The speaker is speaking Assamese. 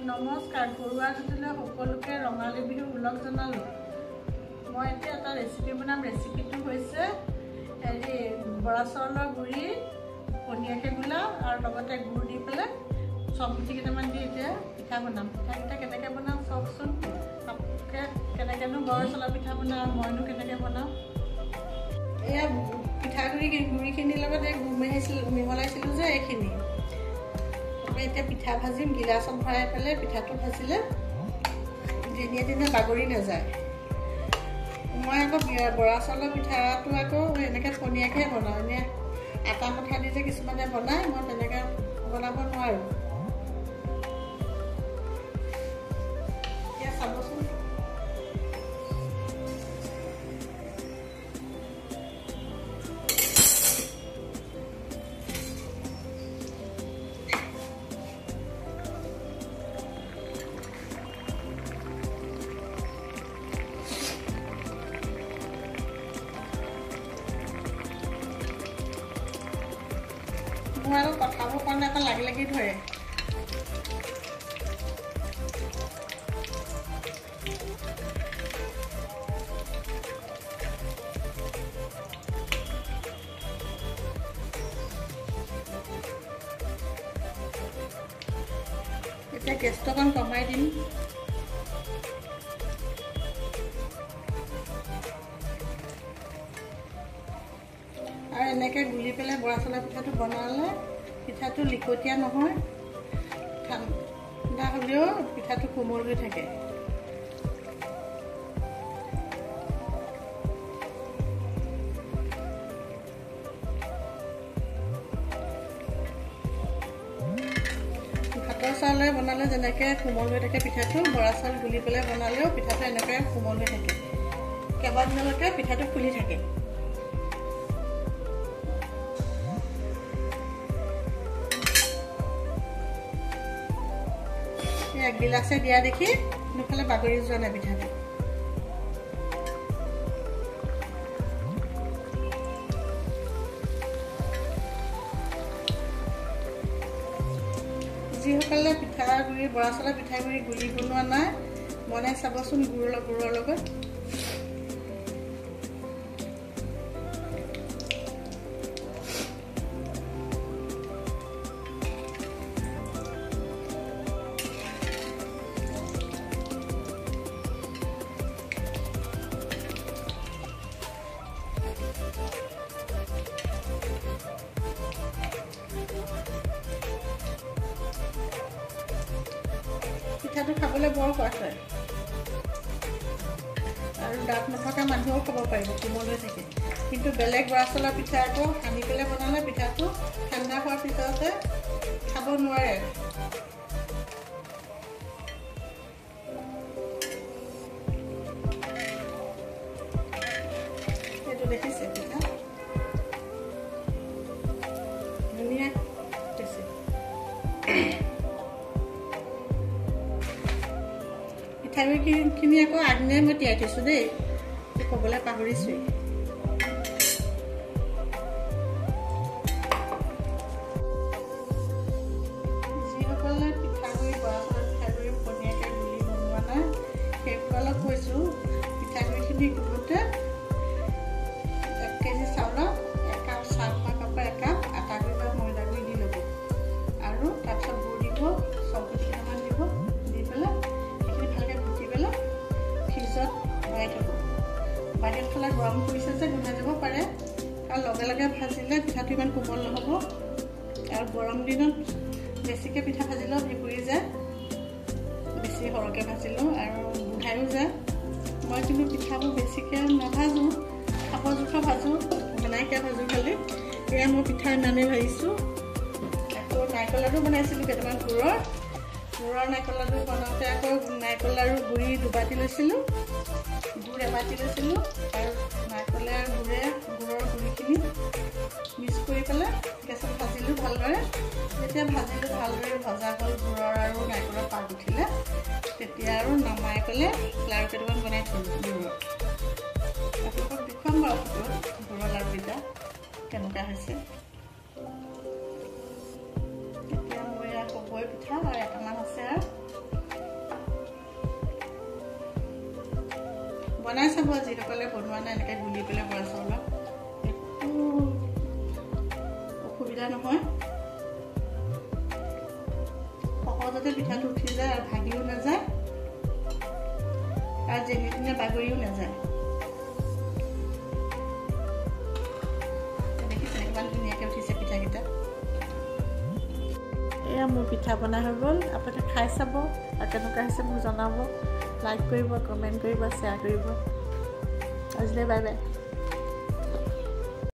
নমস্কাৰ ঘৰুৱা জুতিলৈ সকলোকে ৰঙালী বিহু ওলগ জনালোঁ। মই এতিয়া এটা ৰেচিপি বনাম। ৰেচিপিটো হৈছে বৰা চাউলৰ গুড়ি পনীয়াকৈ গুলাওঁ আৰু লগতে গুড় দি পেলাই চবজি কেইটামান দি এতিয়া পিঠা বনাম। পিঠাকেইটা কেনেকৈ বনাম চাওকচোন। আপোনালোকে কেনেকৈনো বৰা চাউলৰ পিঠা বনাওঁ, মইনো কেনেকৈ বনাওঁ। এয়া গুড়িখিনিৰ লগত এই গুড় মিহলাইছিলোঁ যে এইখিনি। এতিয়া পিঠা ভাজিম। গিলাচত ভৰাই পেলাই পিঠাটো ভাজিলে দিনে দিনে বাগৰি নাযায়। মই আকৌ বৰা চাউলৰ পিঠাটো আকৌ এনেকৈ পনীয়াকৈ বনাওঁ। এনেই আটা মঠা দি যে কিছুমানে বনায়, মই তেনেকৈ বনাব নোৱাৰোঁ। এতিয়া চাবচোন। মোৰ আৰু কথাবোৰ কাৰণে আকৌ লাগি লাগি ধৰে। এতিয়া গেছটো অকণ কমাই দিম। আৰু এনেকৈ গুলি পেলাই বৰা চাউলৰ পিঠাটো বনালে পিঠাটো লিকটীয়া নহয়, ঠাণ্ডা হ'লেও পিঠাটো কোমল হৈ থাকে। ভাতৰ চাউলে বনালে যেনেকৈ কোমল হৈ থাকে পিঠাটো, বৰা চাউল গুলি পেলাই বনালেও পিঠাটো এনেকৈ কোমল হৈ থাকে। কেইবাদিনলৈকে পিঠাটো ফুলি থাকে। এক গিলাচে দিয়া দেখি দুফালে বাগৰি যোৱা নাই পিঠাটো। যিসকলে পিঠাগুড়ি বৰা চাউলৰ পিঠাগুড়ি গুলি বনোৱা নাই, বনাই চাবচোন গুড়ৰ লগত। পিঠাটো খাবলৈ বৰ সোৱাদ হয় আৰু দাঁত নথকা মানুহেও খাব পাৰিব, কোমল হৈ থাকে। কিন্তু বেলেগ বৰা চাউলৰ পিঠা আকৌ সানি পেলাই বনালে পিঠাটো ঠাণ্ডা হোৱাৰ পিছতে খাব নোৱাৰে। এইটো দেখিছে পিঠা ধুনীয়া হৈছে। পিঠাগুড়িখিনি আকৌ আগদিনাই মই তিয়াই থৈছোঁ দেই, ক'বলৈ পাহৰিছোঁৱেই। যিসকলে পিঠাগুড়ি বৰা চাউলৰ পিঠাগুড়ি পনীয়াকৈ গুলি বনোৱা নাই, সেইসকলক কৈছোঁ পিঠাগুড়িখিনি গুলোতে 1 কেজি চাউলত 1 কাপ চাহ কাপৰ 1 কাপ আটা গুড়ি বা ময়দা গুড়ি দি ল'ব আৰু তাৰপিছত গুড় দিব, চবজি কেইটামান দিব, দি পেলাই ভালকৈ গুটি পেলাই ফ্ৰিজত ভৰাই থ'ব। বাহিৰত থ'লে গৰম কৰিছে যে গোন্ধাই যাব পাৰে, আৰু লগে লগে ভাজিলে পিঠাটো ইমান কোমল নহ'ব। আৰু গৰম দিনত বেছিকৈ পিঠা ভাজিলেও ভেঁকুৰি যায়, বেছি সৰহকৈ ভাজিলেও, আৰু গোন্ধায়ো যায়। মই কিন্তু পিঠাবোৰ বেছিকৈ নাভাজোঁ, খাব জোখৰ ভাজোঁ, বনাইকৈ ভাজোঁ খালি। এয়া মই পিঠা ইমানেই ভাজিছোঁ। আকৌ নাৰিকল লাডু বনাইছিলোঁ কেইটামান গুড়ৰ নাৰিকল লাডু বনাওঁতে আকৌ নাৰিকল লাড়ু গুড়ি 2 বাটি লৈছিলোঁ, গুড় 1 বাটি লৈছিলোঁ, আৰু নাৰিকলে আৰু গুড়ৰ গুড়িখিনি মিক্স কৰি পেলাই গেছত ভাজিলোঁ ভালদৰে। যেতিয়া ভাজিলোঁ ভালদৰে ভজা হ'ল, গুড়ৰ আৰু নাৰিকলৰ পাক উঠিলে, তেতিয়া আৰু নমাই পেলাই লাড়ু কেইটামান বনাই থ'লোঁ গুড়ৰ। আপোনালোকক দেখুৱাম বাৰু গুড়ৰ লাড়ুকেইটা কেনেকুৱা হৈছে। এতিয়া মোৰ ইয়াত হ'বই পিঠা আৰু এটামান আছে আৰু বনাই চাব যিসকলে বনোৱা নাই এনেকৈ গুলি পেলাই বৰা চাউলত একো অসুবিধা নহয় সহজতে পিঠাটো উঠি যায় আৰু ভাগিও নাযায় আৰু যেনে তেনে বাগৰিও নাযায় দেখিছে ইমান ধুনীয়াকৈ উঠিছে পিঠাকেইটা এয়া মোৰ পিঠা বনাই হৈ গ'ল আপোনালোকে খাই চাব আৰু কেনেকুৱা হৈছে মোক জনাব লাইক কৰিব কমেণ্ট কৰিব শ্বেয়াৰ কৰিব আজিলৈ বাই বাই